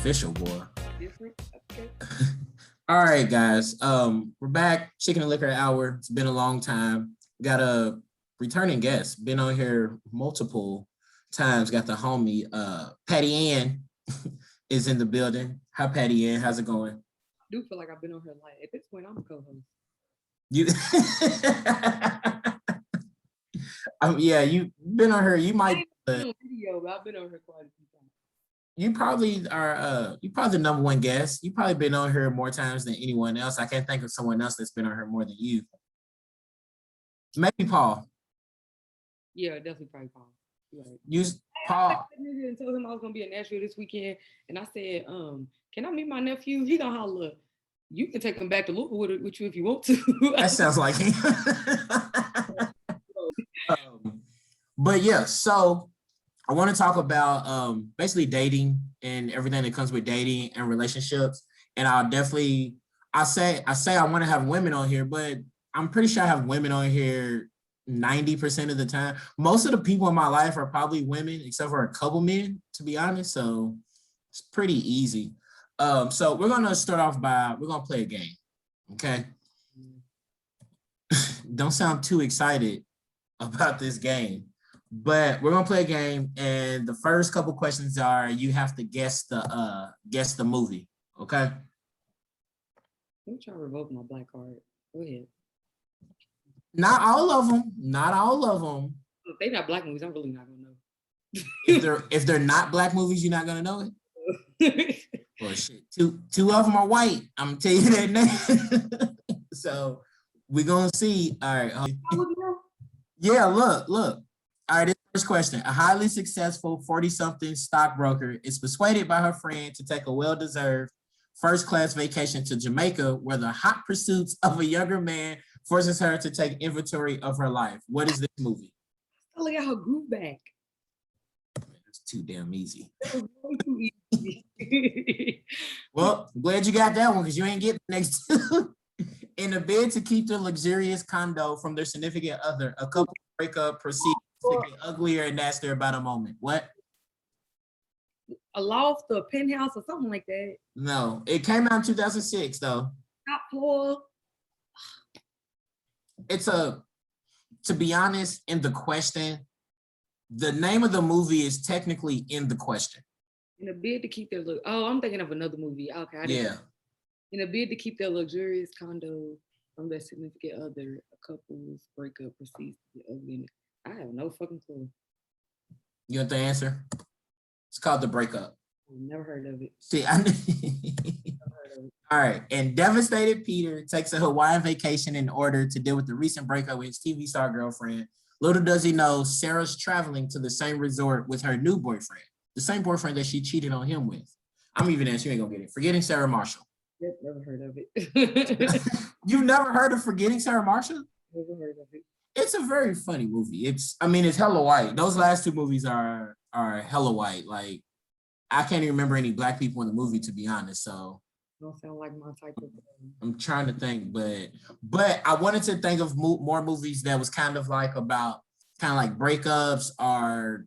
official, boy. Different. Okay. All right, guys. We're back. Chicken and Liquor Hour. It's been a long time. We got a returning guest. Been on here multiple times. Got the homie Patty Ann is in the building. Hi, Patty Ann. How's it going? I do feel like I've been on her like at this point I'm a co-host. You yeah, you've been on her. You I might ain't been on video, but I've been on her quite a few times. you probably are you probably the number one guest. You probably been on her more times than anyone else. I can't think of someone else that's been on her more than you. Maybe Paul. Yeah, definitely probably Paul. Right. Use I Paul. and told him I was gonna be in Nashville this weekend, and I said, can I meet my nephew? He gonna holler. You can take him back to Louisville with you if you want to. That sounds like him. But yeah, so I want to talk about basically dating and everything that comes with dating and relationships. And I say I want to have women on here, but I'm pretty sure I have women on here 90% of the time. Most of the people in my life are probably women, except for a couple men, to be honest. So it's pretty easy. So we're gonna start off we're gonna play a game. Okay. Don't sound too excited about this game, but we're gonna play a game, and the first couple questions are you have to guess the movie. Okay. Let me try to revoke my black card. Go ahead. Not all of them. Not all of them. If they're not black movies, I'm really not gonna know. If they're not black movies, you're not gonna know it. Well, shit. Two of them are white. I'm gonna tell you that now. So we're gonna see. All right. Yeah. Look. All right. This first question: a highly successful 40-something stockbroker is persuaded by her friend to take a well-deserved first-class vacation to Jamaica, where the hot pursuits of a younger man forces her to take inventory of her life. What is this movie? Look at her groove back. It's too damn easy. That was way too easy. Well, I'm glad you got that one because you ain't getting the next two. In a bid to keep their luxurious condo from their significant other, a couple break up, proceed to get uglier and nastier about a moment. What? A loft, a penthouse, or something like that. No, it came out in 2006 though. Top floor. To be honest, in the question, the name of the movie is technically in the question. In a bid to keep their look. Oh, I'm thinking of another movie. Okay. Yeah. In a bid to keep their luxurious condo from their significant other, a couple's breakup proceeds to the ugly. I have no fucking clue. You want the answer? It's called The Breakup. I've never heard of it. See, All right. And devastated Peter takes a Hawaiian vacation in order to deal with the recent breakup with his TV star girlfriend. Little does he know, Sarah's traveling to the same resort with her new boyfriend, the same boyfriend that she cheated on him with. I'm even asking, you ain't gonna get it. Forgetting Sarah Marshall. Yep, never heard of it. You've never heard of Forgetting Sarah Marshall? Never heard of it. It's a very funny movie. It's hella white. Those last two movies are hella white. Like, I can't even remember any black people in the movie, to be honest. So don't sound like my type of thing. I'm trying to think, but I wanted to think of more movies that was kind of like about kind of like breakups or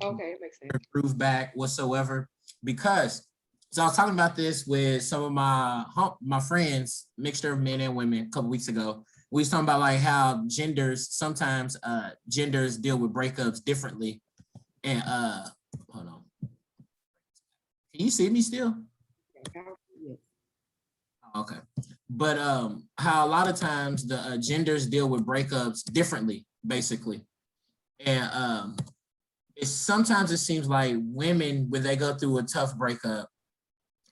okay, it makes sense. Prove back whatsoever. Because so I was talking about this with some of my friends, mixture of men and women, a couple weeks ago. We was talking about like how sometimes genders deal with breakups differently. And hold on. Can you see me still? Okay. But how a lot of times the genders deal with breakups differently, basically. And sometimes it seems like women, when they go through a tough breakup,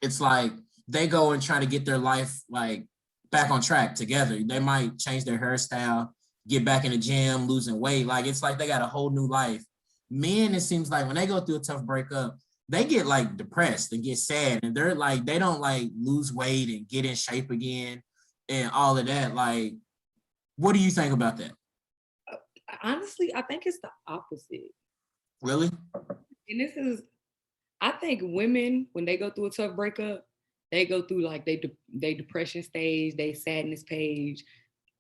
it's like they go and try to get their life like back on track together. They might change their hairstyle, get back in the gym, losing weight. Like it's like they got a whole new life. Men, it seems like when they go through a tough breakup, they get like depressed and get sad, and they're like, they don't like lose weight and get in shape again and all of that. Like, what do you think about that? Honestly, I think it's the opposite. Really? And I think women, when they go through a tough breakup, they go through like they depression stage, they sadness phase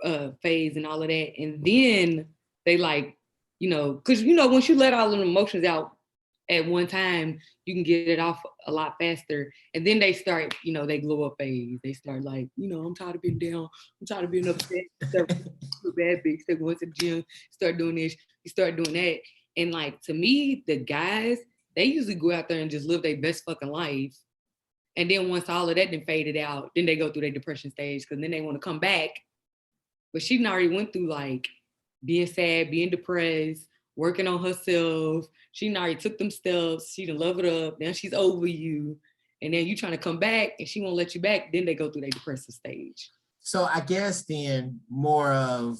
and all of that. And then they like, because once you let all the emotions out, at one time, you can get it off a lot faster. And then they start, they glow up phase. They start like, I'm tired of being down. I'm tired of being upset. Start bad bitch. Start going to the gym. Start doing this. You start doing that. And like, to me, the guys, they usually go out there and just live their best fucking life. And then once all of that then faded out, then they go through their depression stage because then they want to come back. But she already went through like being sad, being depressed, working on herself. She already took them steps. She done love it up. Now she's over you. And then you trying to come back and she won't let you back. Then they go through their depressive stage. So I guess then more of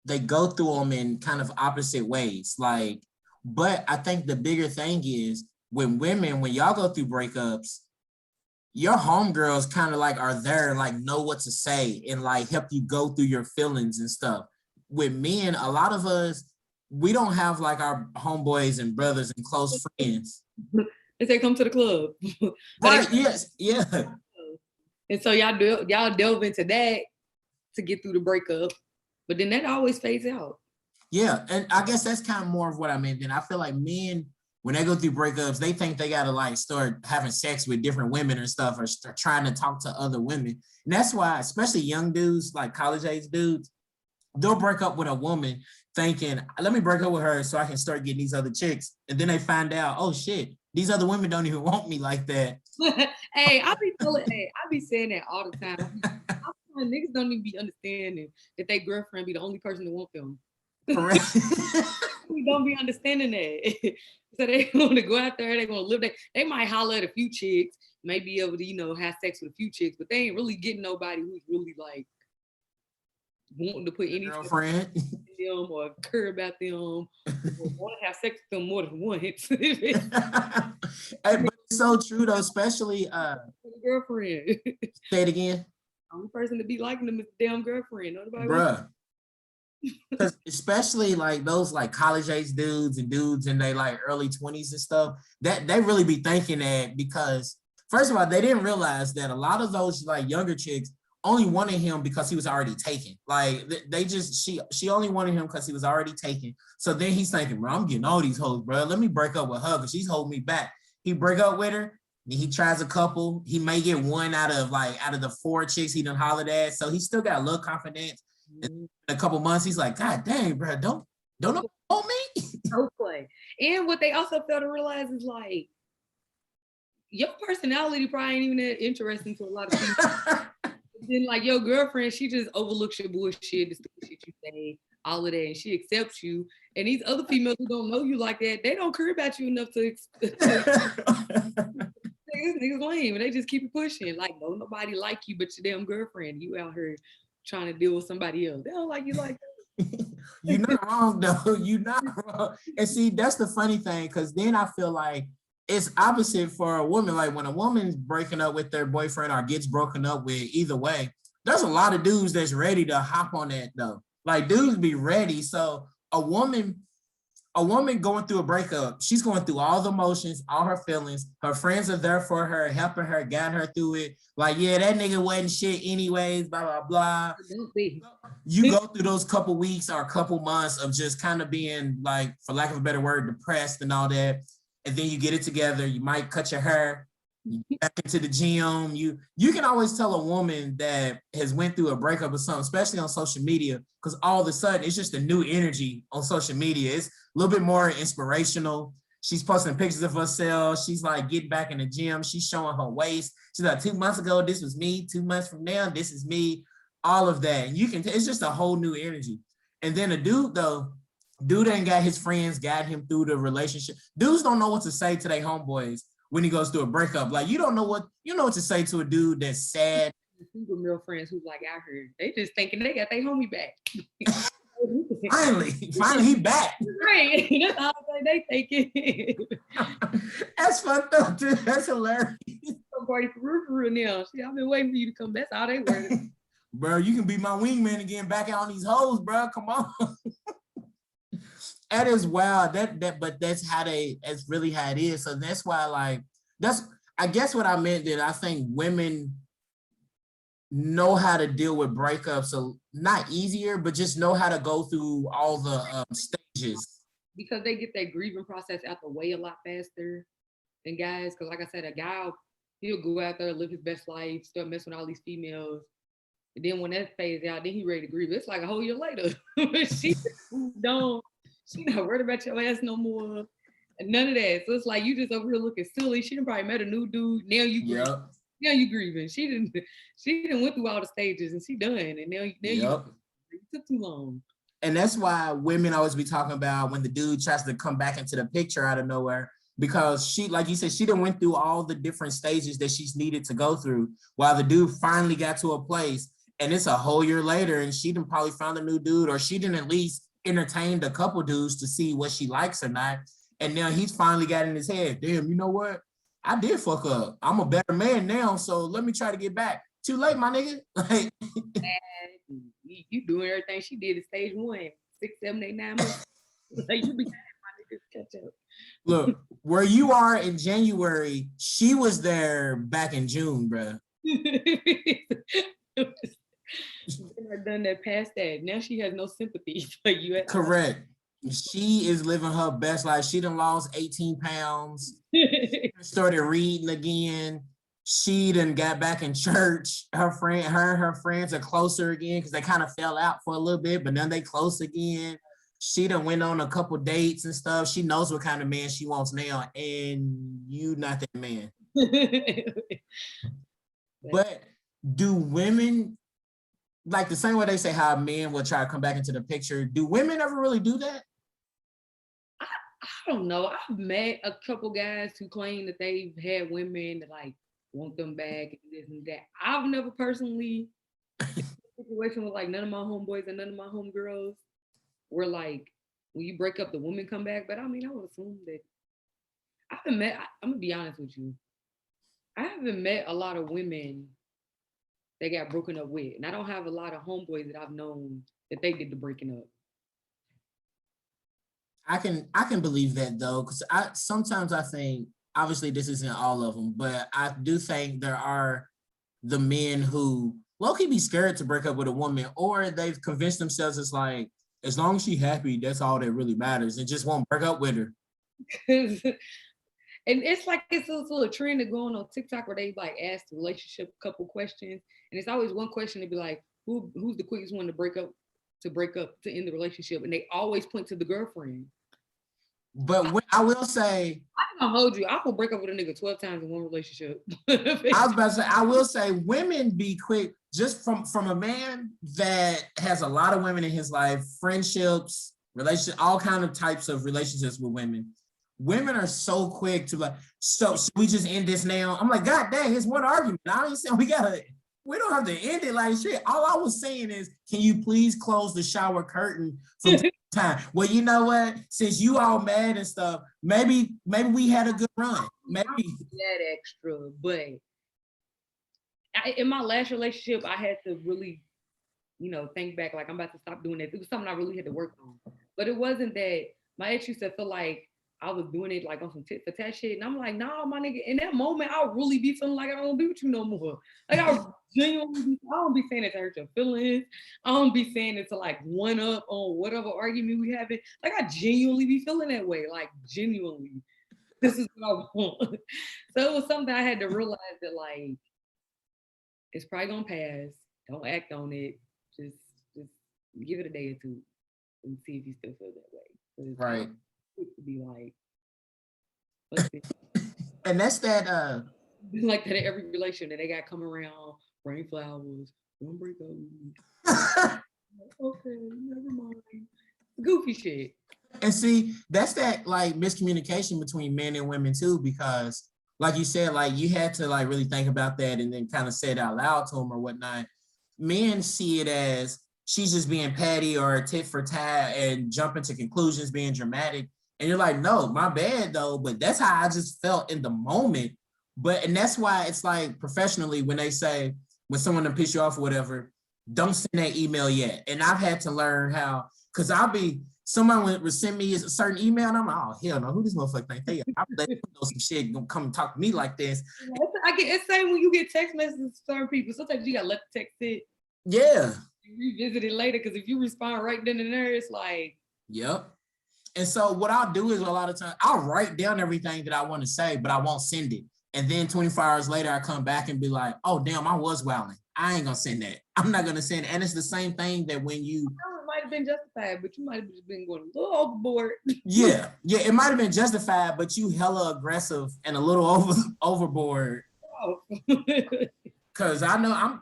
they go through them in kind of opposite ways. Like, but I think the bigger thing is with women, when y'all go through breakups, your homegirls kind of like are there, like know what to say and like help you go through your feelings and stuff. With men, a lot of us, we don't have like our homeboys and brothers and close friends. They say come to the club. Right, yes, yeah. And so y'all delve into that to get through the breakup, but then that always fades out. Yeah, and I guess that's kind of more of what I meant. Then I feel like men, when they go through breakups, they think they gotta like start having sex with different women or stuff, or start trying to talk to other women. And that's why, especially young dudes, like college age dudes, they'll break up with a woman thinking, let me break up with her so I can start getting these other chicks. And then they find out, oh shit, these other women don't even want me like that. Hey, I be saying that all the time. Niggas don't even be understanding that their girlfriend be the only person that want them. Correct. We don't be understanding that. So they want to go out there, they want to live. They might holler at a few chicks, may be able to, have sex with a few chicks, but they ain't really getting nobody who's really like wanting to put any girlfriend in them or care about them or want to have sex with them more than once. Hey, but it's so true though, especially girlfriend. Say it again. Only person to be liking them is the damn girlfriend. Nobody bruh. Because especially like those like college age dudes and dudes in their like early 20s and stuff, that they really be thinking that, because first of all, they didn't realize that a lot of those like younger chicks only wanted him because he was already taken. Like they just, she only wanted him because he was already taken. So then he's thinking, bro, I'm getting all these hoes, bro. Let me break up with her because she's holding me back. He break up with her. He tries a couple. He may get one out of the 4 chicks he done hollered at. So he still got a little confidence. In a couple months, he's like, God dang, bro, don't know me. Don't play. And what they also fail to realize is like, your personality probably ain't even that interesting to a lot of people. Then like your girlfriend, she just overlooks your bullshit, the stupid shit you say, all of that, and she accepts you. And these other females who don't know you like that, they don't care about you enough to this nigga's lame, and they just keep it pushing. Like, no, nobody like you but your damn girlfriend. You out here trying to deal with somebody else. They don't like you like that. You're not wrong though. You're not wrong. And see, that's the funny thing, because then I feel like it's opposite for a woman. Like when a woman's breaking up with their boyfriend or gets broken up with, either way, there's a lot of dudes that's ready to hop on that though. Like dudes be ready. So a woman going through a breakup, she's going through all the emotions, all her feelings. Her friends are there for her, helping her, guiding her through it. Like, yeah, that nigga wasn't shit anyways, blah, blah, blah. You go through those couple weeks or couple months of just kind of being like, for lack of a better word, depressed and all that. And then you get it together. You might cut your hair, you get back into the gym. You can always tell a woman that has went through a breakup or something, especially on social media, because all of a sudden it's just a new energy on social media. It's a little bit more inspirational. She's posting pictures of herself. She's like getting back in the gym. She's showing her waist. She's like, 2 months ago, this was me. 2 months from now, this is me. All of that. And you can, it's just a whole new energy. And then a dude though, dude ain't got his friends guide him through the relationship. Dudes don't know what to say to their homeboys when he goes through a breakup. Like you know what to say to a dude that's sad. Single male friends who like out here, they just thinking they got their homie back. Finally he back. Right. That's all they thinking. That's fucked up, dude. That's hilarious. Somebody for real now. See, I've been waiting for you to come. That's all they were. Bro, you can be my wingman again, back out on these hoes, bro. Come on. That is wild. But that's really how it is. So that's why, like, I guess what I meant, that I think women know how to deal with breakups, so not easier, but just know how to go through all the stages. because they get that grieving process out the way a lot faster than guys. Because like I said, a guy, he'll go out there, live his best life, start messing with all these females. And then when that phase out, then he ready to grieve. It's like a whole year later. She moved on. She not worried about your ass no more. And none of that. So it's like you just over here looking silly. She done probably met a new dude. Now you grieving. Yep. Now you grieving. She didn't went through all the stages and she done. And now you Yep. it took too long. And that's why women always be talking about when the dude tries to come back into the picture out of nowhere, because she, like you said, she done went through all the different stages that she's needed to go through, while the dude finally got to a place and it's a whole year later and she done probably found a new dude, or she done at least entertained a couple dudes to see what she likes or not. And now he's finally got in his head, damn, you know what? I did fuck up. I'm a better man now, so let me try to get back. Too late, my nigga. Like, you doing everything she did at stage 1, 6, 7, 8, 9 months. Like you be my niggas catch up. look, where you are in January, she was there back in June, bro. I've done that past that. Now she has no sympathy for you. Correct. She is living her best life. She done lost 18 pounds, started reading again. She done got back in church. Her and her friends are closer again because they kind of fell out for a little bit, but then they close again. She done went on a couple dates and stuff. She knows what kind of man she wants now, and you not that man. But do women, like the same way they say how men will try to come back into the picture, do women ever really do that? I don't know. I've met a couple guys who claim that they've had women that like want them back and this and that. I've never personally been in a situation with like none of my homeboys and none of my homegirls where like when you break up the women come back. But I mean, I would assume that I'm gonna be honest with you. I haven't met a lot of women that got broken up with. And I don't have a lot of homeboys that I've known that they did the breaking up. I can believe that though, because sometimes I think, obviously this isn't all of them, but I do think there are the men who low-key be scared to break up with a woman, or they've convinced themselves it's like, as long as she's happy, that's all that really matters, and just won't break up with her. And it's like it's a trend to go on TikTok where they like ask the relationship a couple questions, and it's always one question to be like, who's the quickest one to break up to end the relationship, and they always point to the girlfriend. But I will say, I'm gonna hold you. I will break up with a nigga 12 times in one relationship. I was about to say, I will say, women be quick, just from a man that has a lot of women in his life, friendships, relationships, all kind of types of relationships with women. Women are so quick to like, so should we just end this now? I'm like, God dang, it's one argument. I ain't saying we don't have to end it like shit. All I was saying is, can you please close the shower curtain from time? Well, you know what? Since you all mad and stuff, maybe we had a good run. Maybe that extra, but in my last relationship, I had to really, think back. Like I'm about to stop doing that. It was something I really had to work on. But it wasn't that my ex used to feel like I was doing it like on some tit for tat shit, and I'm like, nah, my nigga. In that moment, I really be feeling like I don't be with you no more. Like I genuinely, I don't be saying it to hurt your feelings. I don't be saying it to like one up on whatever argument we having. Like I genuinely be feeling that way. Like genuinely, this is what I want. So it was something I had to realize that like it's probably gonna pass. Don't act on it. Just give it a day or two and see if you still feel that way. right. To be like, and that's that like that in every relation that they got come around, bring flowers, don't break up. Okay, never mind. Goofy shit. And see, that's that like miscommunication between men and women too, because like you said, like you had to like really think about that and then kind of say it out loud to them or whatnot. Men see it as she's just being petty or tit for tat and jumping to conclusions, being dramatic. And you're like, no, my bad though. But that's how I just felt in the moment. And that's why it's like professionally when they say, when someone to piss you off or whatever, don't send that email yet. And I've had to learn how, because someone would send me a certain email and I'm like, oh, hell no, who this motherfucker think they are? I'll let them know some shit, gonna come and talk to me like this. It's same when you get text messages from certain people. Sometimes you gotta let the text sit. Yeah. You revisit it later, because if you respond right then and there, it's like. Yep. And so what I'll do is a lot of times I'll write down everything that I want to say, but I won't send it. And then 24 hours later, I come back and be like, oh, damn, I was wilding. I ain't going to send that. I'm not going to send it. And it's the same thing that when you. It might have been justified, but you might have just been going a little overboard. Yeah, it might have been justified, but you hella aggressive and a little overboard. Oh. Because I know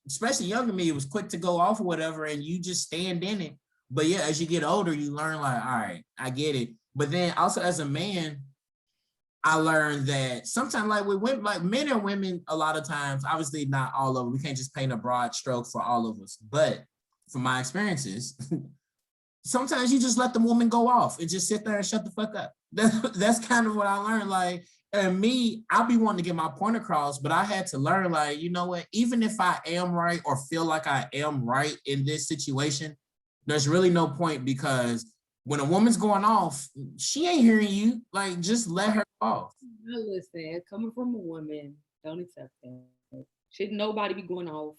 especially younger me, it was quick to go off or whatever, and you just stand in it. But yeah, as you get older, you learn like, all right, I get it. But then also as a man, I learned that sometimes like with women, like men and women, a lot of times, obviously not all of them, we can't just paint a broad stroke for all of us. But from my experiences, sometimes you just let the woman go off and just sit there and shut the fuck up. That's kind of what I learned. Like, and me, I'll be wanting to get my point across, but I had to learn, like, you know what, even if I am right or feel like I am right in this situation, there's really no point, because when a woman's going off, she ain't hearing you. Like, just let her off. Now listen, coming from a woman, don't accept that. Should nobody be going off.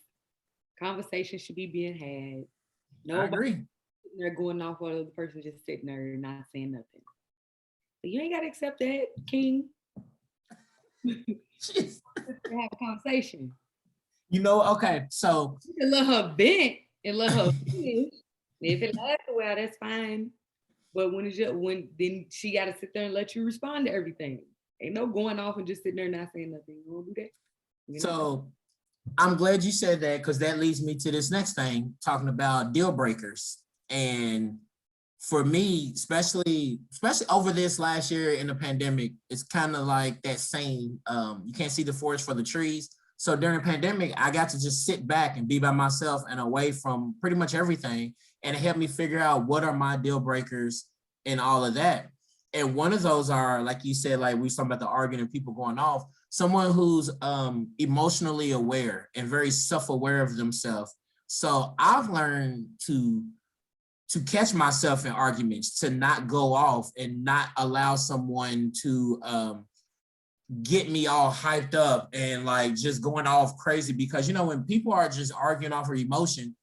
Conversation should be being had. Nobody I agree. sitting there going off while the other person just sitting there and not saying nothing. But you ain't gotta accept that, King. Have a conversation. You know, okay, so you can let her vent and let her finish. If it lasts a while, that's fine. But when then she got to sit there and let you respond to everything. Ain't no going off and just sitting there not saying nothing. You won't do that. So I'm glad you said that, because that leads me to this next thing, talking about deal breakers. And for me, especially over this last year in the pandemic, it's kind of like that saying, you can't see the forest for the trees. So during the pandemic, I got to just sit back and be by myself and away from pretty much everything. And it helped me figure out what are my deal breakers and all of that. And one of those are, like you said, like we was talking about the arguing and people going off, someone who's emotionally aware and very self-aware of themselves. So I've learned to catch myself in arguments, to not go off and not allow someone to get me all hyped up and like just going off crazy, because you know when people are just arguing off of emotion,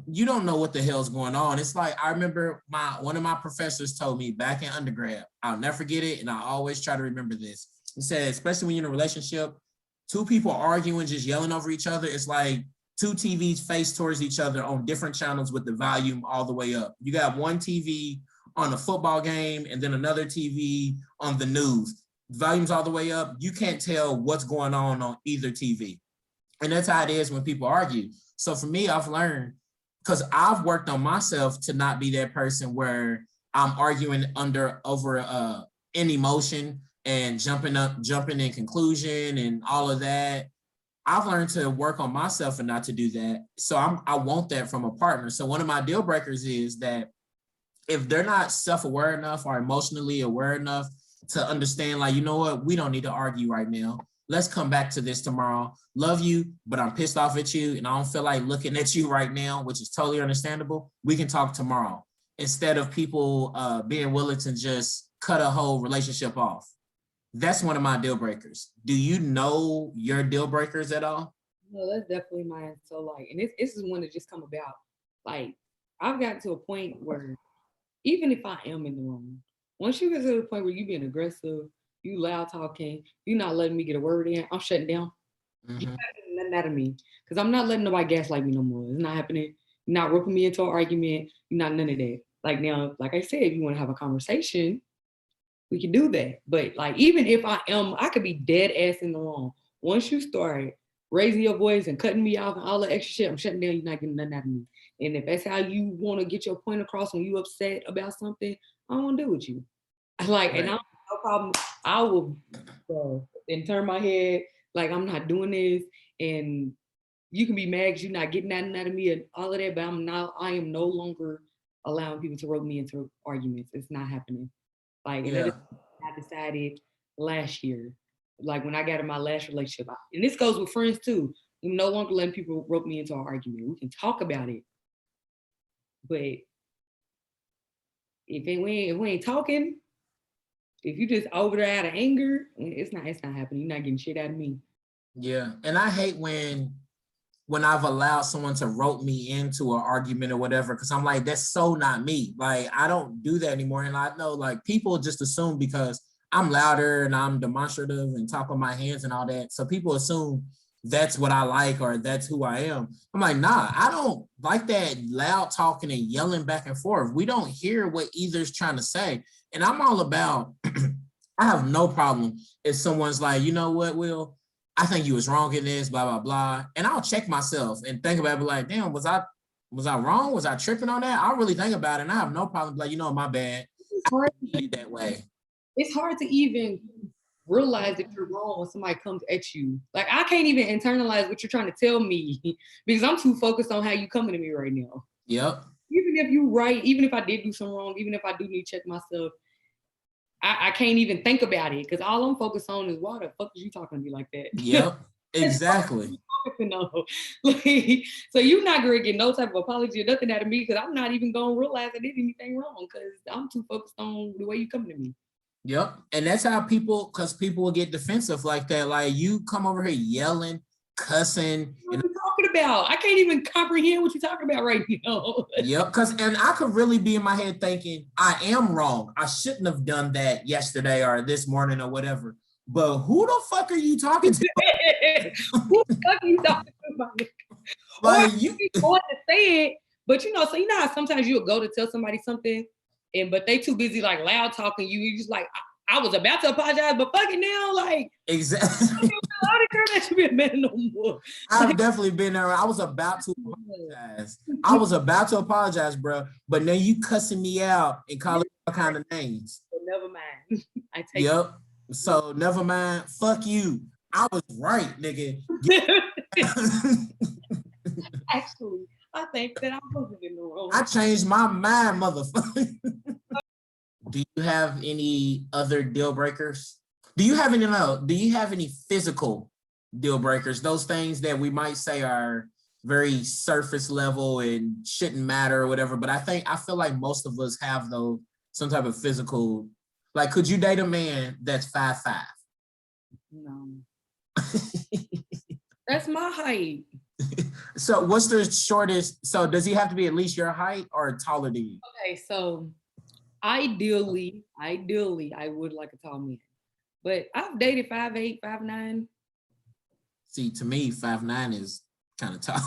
you don't know what the hell's going on. It's like, I remember one of my professors told me back in undergrad, I'll never forget it, and I always try to remember this. He said, especially when you're in a relationship, two people arguing, just yelling over each other, it's like two TVs face towards each other on different channels with the volume all the way up. You got one TV on a football game and then another TV on the news. Volume's all the way up. You can't tell what's going on either TV. And that's how it is when people argue. So for me, I've learned, because I've worked on myself to not be that person where I'm arguing over an emotion and jumping in conclusion and all of that. I've learned to work on myself and not to do that. So I want that from a partner. So one of my deal breakers is that if they're not self-aware enough or emotionally aware enough to understand, like, you know what, we don't need to argue right now. Let's come back to this tomorrow. Love you, but I'm pissed off at you and I don't feel like looking at you right now, which is totally understandable. We can talk tomorrow, instead of people being willing to just cut a whole relationship off. That's one of my deal breakers. Do you know your deal breakers at all? No, that's definitely mine. So like, and this is one that just come about. Like, I've gotten to a point where even if I am in the wrong, once you get to the point where you being aggressive, you loud talking, you not letting me get a word in, I'm shutting down. Mm-hmm. You're not getting nothing out of me, because I'm not letting nobody gaslight me no more. It's not happening. You're not roping me into an argument. You're not none of that. Like now, like I said, if you want to have a conversation, we can do that. But like, even if I could be dead ass in the wrong. Once you start raising your voice and cutting me off and all the extra shit, I'm shutting down. You're not getting nothing out of me. And if that's how you want to get your point across when you upset about something, I don't want to do with you. Like, right. And I don't have no problem. I will and turn my head like I'm not doing this. And you can be mad because you're not getting nothing out of me and all of that. But I am no longer allowing people to rope me into arguments. It's not happening. Like, and that is what I decided last year. Like when I got in my last relationship, and this goes with friends too. I'm no longer letting people rope me into an argument. We can talk about it, but if we ain't talking, if you just over there out of anger, it's not happening. You're not getting shit out of me. Yeah, and I hate when when I've allowed someone to rope me into an argument or whatever, because I'm like, that's so not me. Like, I don't do that anymore. And I know like people just assume because I'm louder and I'm demonstrative and talk with my hands and all that. So people assume that's what I like or that's who I am. I'm like, nah, I don't like that loud talking and yelling back and forth. We don't hear what either's trying to say. And I'm all about, I have no problem if someone's like, you know what, Will, I think you was wrong in this, blah, blah, blah. And I'll check myself and think about it, like, damn, was I wrong? Was I tripping on that? I'll really think about it. And I have no problem, like, you know, my bad. It's hard, I did it that way. it's hard to even realize that you're wrong when somebody comes at you. Like, I can't even internalize what you're trying to tell me because I'm too focused on how you coming to me right now. Yep. Even if you're right, even if I did do something wrong, even if I do need to check myself, I can't even think about it because all I'm focused on is why the fuck is you talking to me like that? Yep. Exactly. No. Like, so you're not gonna get no type of apology or nothing out of me because I'm not even gonna realize I did anything wrong because I'm too focused on the way you come to me. Yep. And that's how people, because people will get defensive like that. Like, you come over here yelling, cussing. What are you talking about? I can't even comprehend what you're talking about right now. Yep. And I could really be in my head thinking, I am wrong. I shouldn't have done that yesterday or this morning or whatever. But who the fuck are you talking to? Who the fuck are you talking about? Like, or you going to say it, but you know how sometimes you'll go to tell somebody something, but they too busy like loud talking you. You just like, I was about to apologize, but fuck it now, like exactly. I don't care that you be a man no more. I've definitely been there. I was about to apologize. Bro. But then you cussing me out and calling all kind of names. So never mind. I take Yep. So never mind. Fuck you. I was right, nigga. Actually, I think that I wasn't in the wrong. I changed my mind, motherfucker. Do you have any other deal breakers? Do you have any physical deal breakers? Those things that we might say are very surface level and shouldn't matter or whatever. But I feel like most of us have those, some type of physical. Like, could you date a man that's 5'5"? No. That's my height. So what's the shortest? So does he have to be at least your height or taller than you? Okay, so ideally, I would like a tall man. But I've dated 5'8", 5'9". See, to me, 5'9" is kind of tall.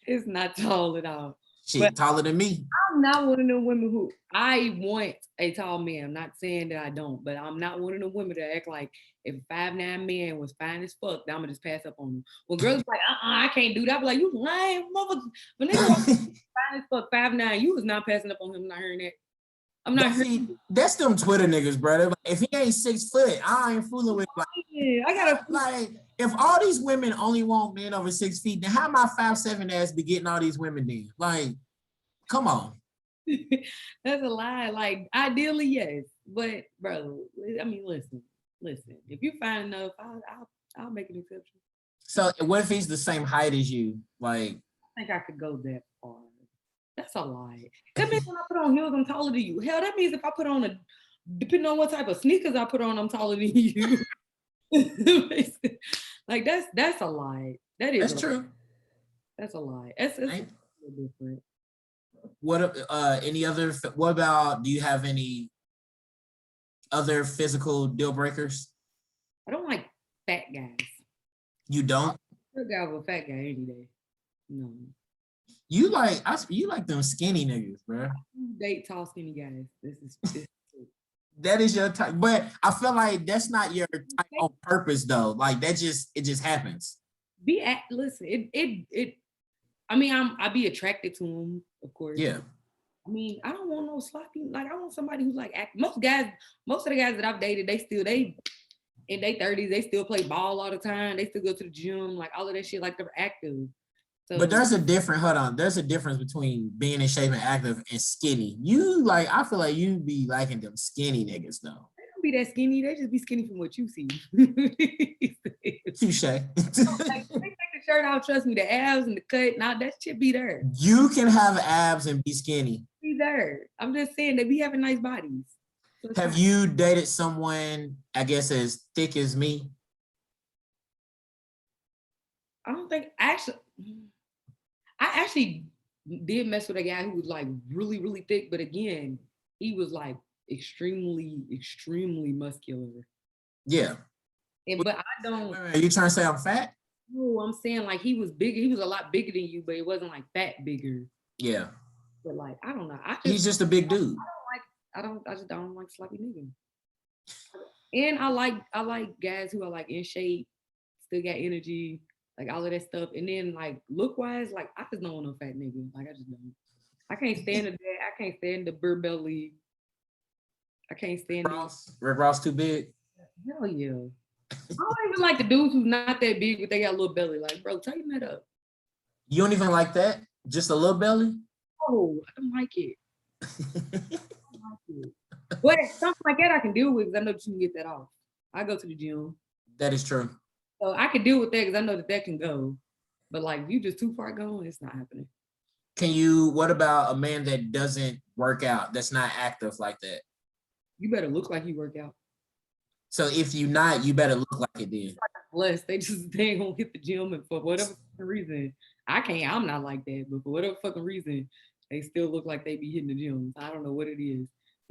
It's not tall at all. Shit, taller than me. I'm not one of the women who I want a tall man. I'm not saying that I don't, but I'm not one of the women that act like if a 5'9" man was fine as fuck, I'm gonna just pass up on him. When girls like, I can't do that. I'm like, you lying, mother. But nigga fine as fuck, 5'9", you was not passing up on him. I'm not hearing that. I'm not hearing. That's them Twitter niggas, brother. Like, if he ain't 6 foot, I ain't fooling with. Like, I gotta like, if all these women only want men over 6 feet, then how my 5'7" ass be getting all these women then? Like, come on. That's a lie. Like, ideally, yes, but bro, I mean, listen. If you find enough, I'll make an exception. So, what if he's the same height as you? Like, I think I could go that far. That's a lie. That means when I put on heels, I'm taller than you. Hell, that means if I put on depending on what type of sneakers I put on, I'm taller than you. Like that's a lie. That's true. That's a lie. It's different. What any other? What about? Do you have any other physical deal breakers? I don't like fat guys. You don't? I'm a guy with a fat guy any day. No. You like them skinny niggas, bro. Date tall skinny guys. This That is your type, but I feel like that's not your type on purpose though. Like it just happens. Listen, I mean, I be attracted to him, of course. Yeah. I mean, I don't want no sloppy. Like, I want somebody who's like most of the guys that I've dated, they in their 30s, they still play ball all the time. They still go to the gym, like all of that shit, like they're active. So, but there's a difference between being in shape and active and skinny. I feel like you be liking them skinny niggas though. They don't be that skinny. They just be skinny from what you see. Touche. Like, they take the shirt off, trust me, the abs and the cut, now that shit be there. You can have abs and be skinny. Be there. I'm just saying they be having nice bodies. So have you dated someone, I guess, as thick as me? I don't think I actually did mess with a guy who was like really, really thick, but again, he was like extremely, extremely muscular. Yeah. And but I don't Wait, you trying to say I'm fat? know. I'm saying like he was bigger. He was a lot bigger than you, but it wasn't like fat bigger. Yeah. But like I don't know. He's just a big dude. I just don't like sloppy niggas. And I like guys who are like in shape, still got energy, like all of that stuff. And then like look wise, like I just don't want no fat nigga. Like I just don't. I can't stand the I can't stand the burr belly. I can't stand it. Rick Ross too big. Hell yeah. I don't even like the dudes who's not that big, but they got a little belly. Like, bro, tighten that up. You don't even like that? Just a little belly? Oh, I don't like it. But something like that I can deal with because I know that you can get that off. I go to the gym. That is true. So I can deal with that because I know that can go. But like if you just too far gone, it's not happening. What about a man that doesn't work out, that's not active like that? You better look like you work out. So if you not, you better look like it then. Blessed. They ain't gonna hit the gym and for whatever reason. I'm not like that, but for whatever fucking reason, they still look like they be hitting the gym. I don't know what it is.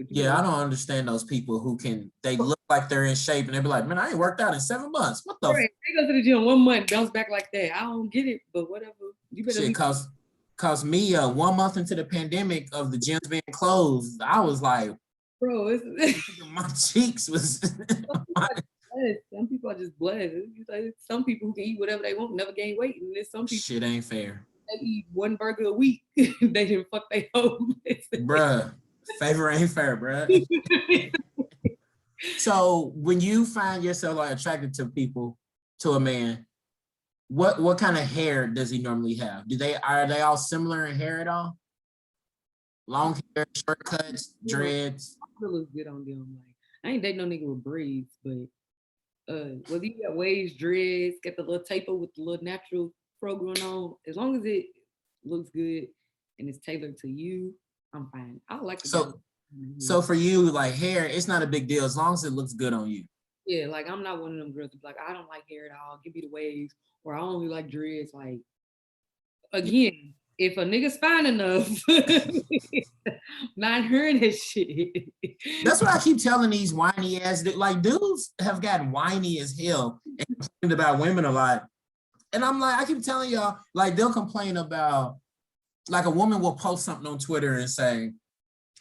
Yeah, I don't understand those people who they look like they're in shape and they be like, man, I ain't worked out in 7 months. What the right. They go to the gym 1 month, bounce back like that. I don't get it, but whatever. You better shit, cause me 1 month into the pandemic of the gyms being closed, I was like, bro, my cheeks was some people are just blessed. Some people who can eat whatever they want, never gain weight, and there's some people shit ain't fair. They eat 1 burger a week. They didn't fuck their home. Bruh, favor ain't fair, bruh. So when you find yourself like attracted to a man, what kind of hair does he normally have? Are they all similar in hair at all? Long hair, short cuts, dreads. It looks good on them. Like I ain't dating no nigga with braids, but whether you got waves, dreads, get the little taper with the little natural fro going on, as long as it looks good and it's tailored to you, I'm fine. I like the so for you, like hair, it's not a big deal as long as it looks good on you. Yeah, like I'm not one of them girls to be like, I don't like hair at all. Give me the waves, or I only like dreads. Like again, if a nigga's fine enough, not hearing that shit. That's what I keep telling these whiny ass like dudes have gotten whiny as hell and complained about women a lot. And I'm like, I keep telling y'all, like they'll complain about, like a woman will post something on Twitter and say,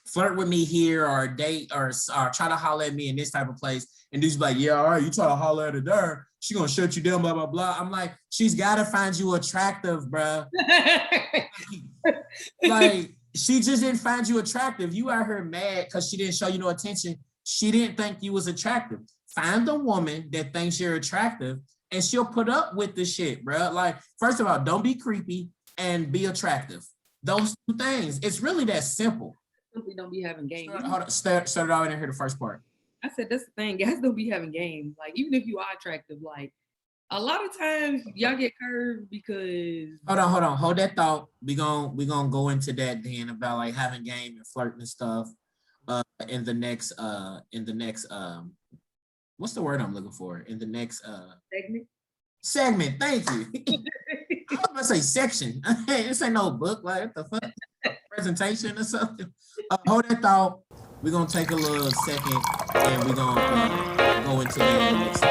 flirt with me here or date or try to holler at me in this type of place. And dudes be like, yeah, all right, you try to holler at her there, she gonna shut you down, blah, blah, blah. I'm like, she's gotta find you attractive, bruh. Like, she just didn't find you attractive. You out here mad because she didn't show you no attention. She didn't think you was attractive. Find a woman that thinks you're attractive and she'll put up with the shit, bruh. Like, first of all, don't be creepy and be attractive. Those 2 things. It's really that simple. Simply don't be having game. Start it out and hear the first part. I said that's the thing. Guys don't be having game. Like even if you are attractive, like a lot of times y'all get curved because. Hold on. Hold that thought. We gonna go into that then about like having game and flirting and stuff. In the next what's the word I'm looking for? In the next segment. Thank you. I was gonna say section. This ain't no book. Like what the fuck? Presentation or something. Hold that thought. We're gonna take a little second and we're gonna go into the next.